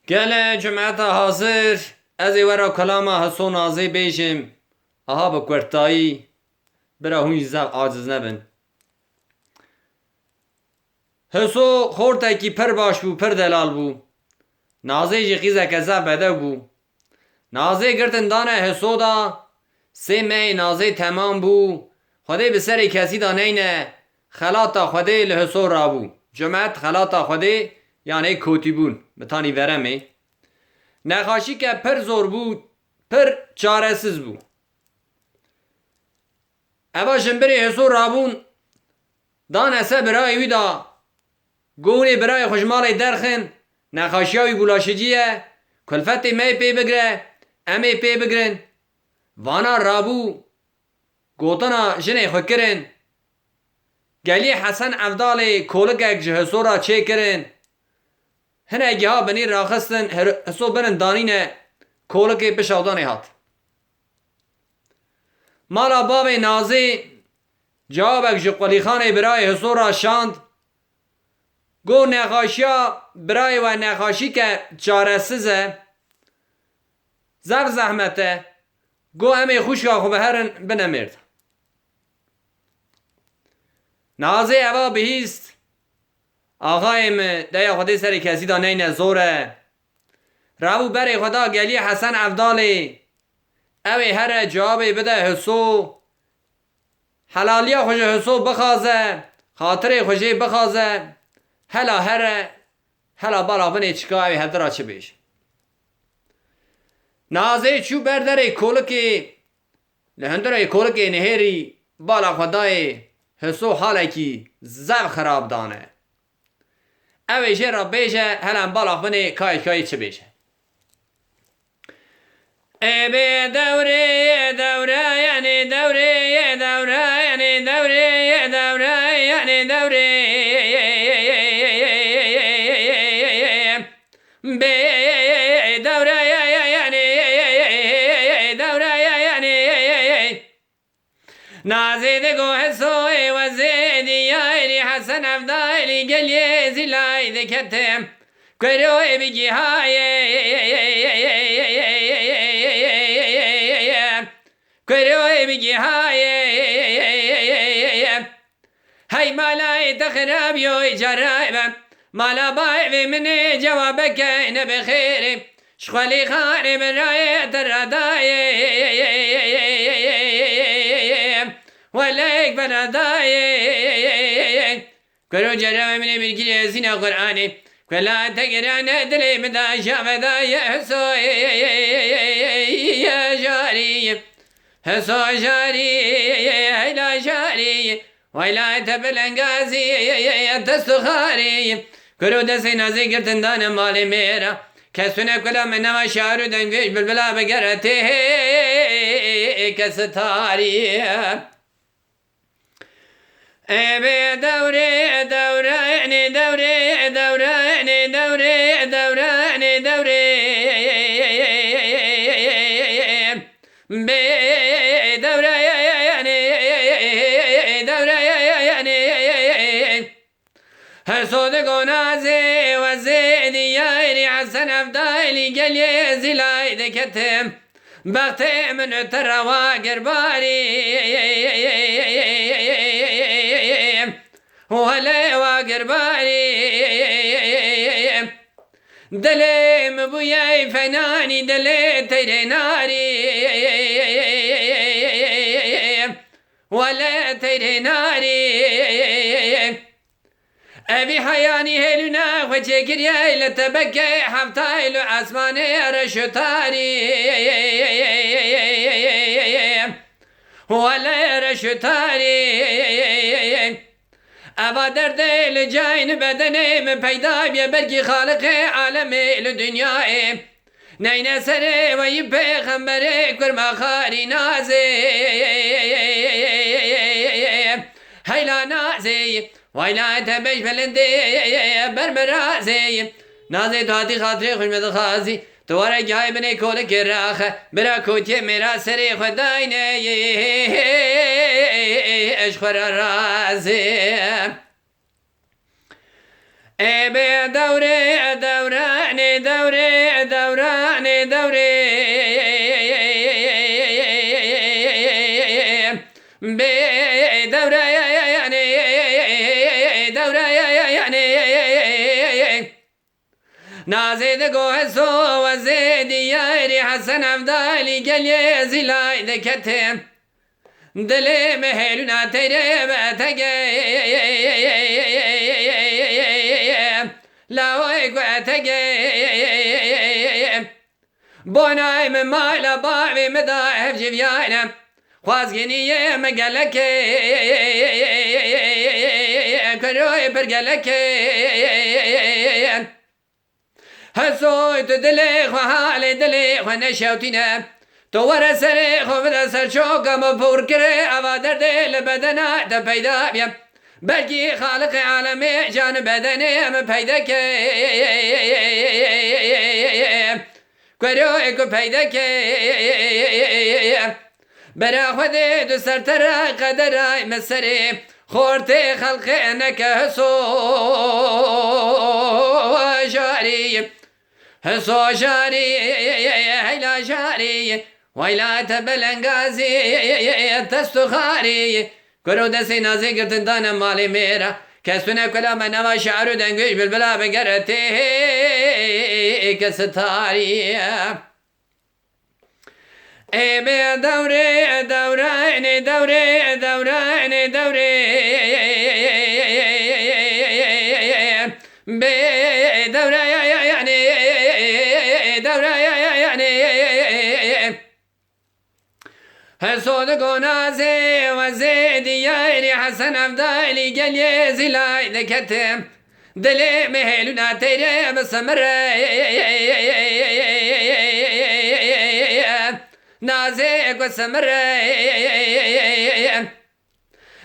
Gele cumata hazır. Ez ê wera kelama heso nazê bêjim. Aha bi kurtayî. Bira hûn jî zev aciz nebin. Heso xortekî pir baş bû, pir delal bû. Nazê jî qîzeke zev bedew bû. Nazê girtin dane heso da. Sê meyê nazê temam bû. Xwedê bi serê kesî da neyne. Xelata Xwedê li heso rabû. Cumet xelata Xwedê yanê kotîbûn. Bi tanî veremê. Nexaşîke pir zor bû, pir çaresiz bû. Eva jimbirê heso rabûn, dane ser birayê wî da, got hûnê birayê xwe ji malê derxin, nexaşiya wî bûlaşicî ye, kulfetê me pê bigire, em ê pê bigirin. Vana rabû, gotina jinê xwe kirin. Gelî Hesen Evdalê kolikek ji heso ra çêkirin. Hinek giha binî raxistin, heso binin danîne, kolikê pişavdanê hat. Mala bavê Nazê, cawabek ji qulîxanê birayê heso ra şand. Got nexaşiya birayê we nexaşîke çaresiz e. Zev zehmet e. Got em ê xwişka xwe biherin bine mêrd. Nazê eva bihîst. Axayê min deya Xwedê serê kesî da neyne zor e. Rabû berê xwe da gelî Hesen Evdalê. Ew ê here cawabê bide heso. Helaliya xwe ji heso bixaze. Xatirê xwe jê bixaze. Hela here. Hela bala binê çika ew ê hevdira çi bêje. Nazê çû ber derê kolikê. Li hundirê kolikê nihêrî bala xwe dayê heso halekî zev xerab dane. Ew ê jê ra bêje helen bala binê kayê çi bêje. Ebe devre devre yani devre devre yani devre devre yani devre be devre yani devre yani nazide go heso ve zedi yani Hasan Evdali gel zilay de ketem Kero ebi gihaye Kero ebi gihaye Hay malay takhirab yo ijarayba Mala baevi mine cevabeke ne bekhiri Şkhali khari beraye teradaye Velek beradaye Kero cerabe mine bilgi zine Kur'ani Kela tegrane dilim da şaveda yeso jari Heso jari hayla jari Vayla tebelengazi testukhari Kuru desi nazi girtin dane mali mera Kesune kula menema şaru dengüş bilbila begereti kesitari Ebe devre devre ne devre devre ne devre devre ne devre be devre ne devre ne her sode gonaze ve zedi yari Hasan Evdali gel zilay de ketem Bakte min terava gerbari Vale va gerbari Delim bu yay fenani dele teyrenari Vale teyrenari Evi hayani heluna ve çekirya ile tebekke haftaylu asmane reşutari Vale reşutari Eva derde li cayni bedenimi peyda biye belki halık-ı alemi li dünyayı Neyne sere ve yi peygamberi kurma khari nazi Hayla nazi Vayla tebeş belindi berberazi Nazi tuhati khatri khuşmeti khazi Tuvara gâi bine kolik raxe Bira kutye mera seri khudayne Eşkhara razi Ebe devre devre ne devre devre be devre yani devre yani nazede goheso ve zedi yari Hasan Avdali gel zilay de ketem dile meheluna tere ve tege la oy tege bonay me mala ba ve me da hevciv yana Khwazgeniye me geleke karoy per geleke Hasoy te dile khale dile khane shautina تو ورسره خوب دست شوکم پر کره آوادر دل بدن تا پیدا بیم بلکی خالق عالم جان بدنم پیدا که کروی کو پیدا که برا خود دو سرتر قدر مسری خورت خلق نکه سو جاری حسو جاری هیلا جاری ویلا تبلنگازی تستخاری کرو دستی نازی گرتن دانم مالی میرا کسونه کلام نوا شعرو دنگوش بالبلا بگرتی کستاری ای بی دوره دورانی دوره دورانی دوره بی دوره یعنی دوره یعنی حسود گنازی و زیدی یاری حسن افدالی گلی زیلای دکتم دلی مهلونا تیره بسمره نازی کسمره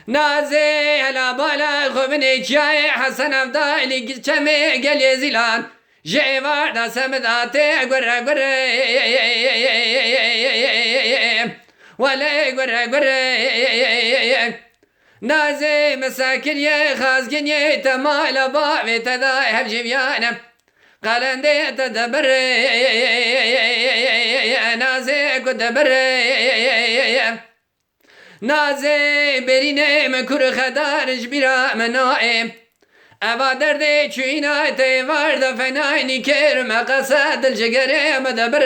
نازی هلا بالا خوبنی چای حسن افدالی چمی گلی زیلان جیوار دا سمداتی گره گره ولا قرر نازي مساكن يا خازقين يا تمال بابي تداي هبجيبيانا قال اندي تدبر نازي كدبر نازي بريني مكور خدارج برا منائم أبا دردي چوينا تيوار دفنايني كير مقصد الجقر مدبر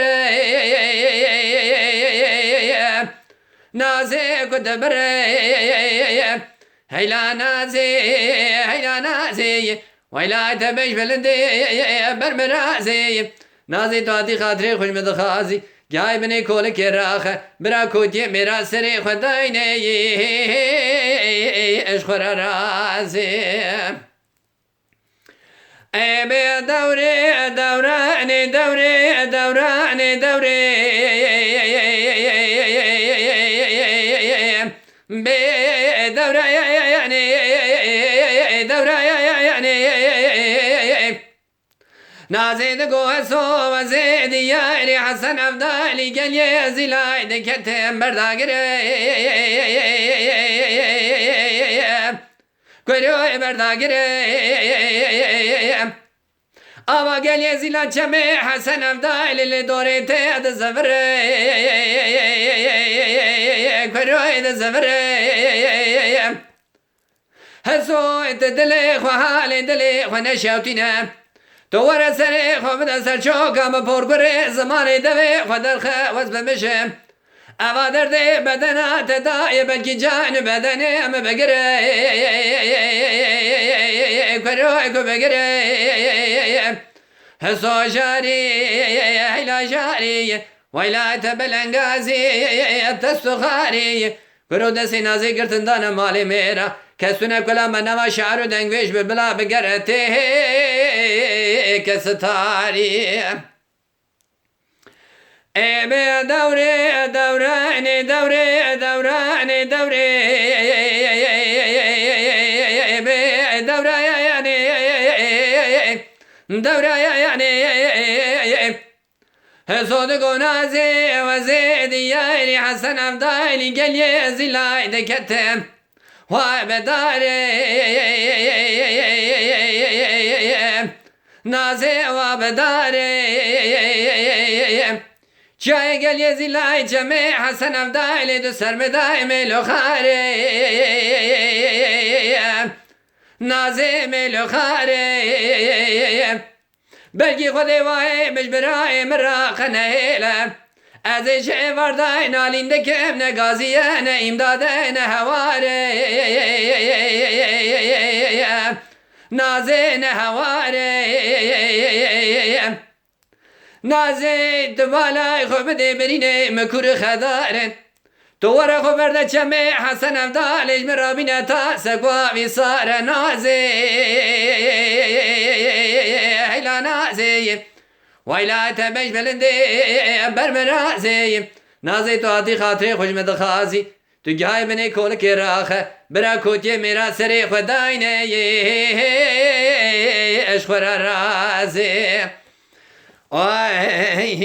نازي كدبر هيلا نازي هيلا نازي ويلا تبش بلندي برمرازي نازي تواتي خاطري خوش مدخازي جاي بني كولك راخة برا كوتي ميرا سري خدايني اشخر رازي ابي دوري دوراني دوري دوراني دوري بدورة يعني دورة يعني نازيد قوسو وزيد ياري حسن أفضالي قال يا زلاي دكتم برداقر كروي برداقر أبا قال يا زلا شمي حسن أفضالي اللي دوريتي هذا الزفر كروي هذا الزفر هسو انت دلي خوالي دلي ونشاوتنا تورا سري خوفدا سرچوكا مبورقري زماني دوي خدرخ وزبمشم أبا دردي بدنا تداي بلكي جان بدني أم بقري كروي كو بقري هسو جاري هيلا جاري ويلا تبلنغازي تستخاري کرو دستی نازی گرتن دانه مالی میرا کسونه کلا من نما شعرو دنگویش بلا بگرته کستاری ای به دوره دورانی دوره دورانی دوره به دوره یعنی دوره یعنی حسود گنازی و زیدی یاری حسن افضالی گلی زیلای دکتم و بداره نازه و بداره چای گل یزیلای جمع حسن افدایل دو سرمدای ملوخاره نازه ملوخاره بلگی خودی وای مجبرای مراقنه هیلم از ایشه وردای نالینده کم نه گازیه نه امداده نه هواره نازه نه هواره نازه دوالای خو بده برینه مکور خدارن تو ورا خو برده چمه حسن افدالش مرابینه تا سکوا ویسار نازه هیلا نازه ویلا تبش بلنده برمرازه نازه تو آتی خاطر خوش مدخازی تو گای بنی کول که راخه برا کوتی میرا سری خداینه اشخور رازه آی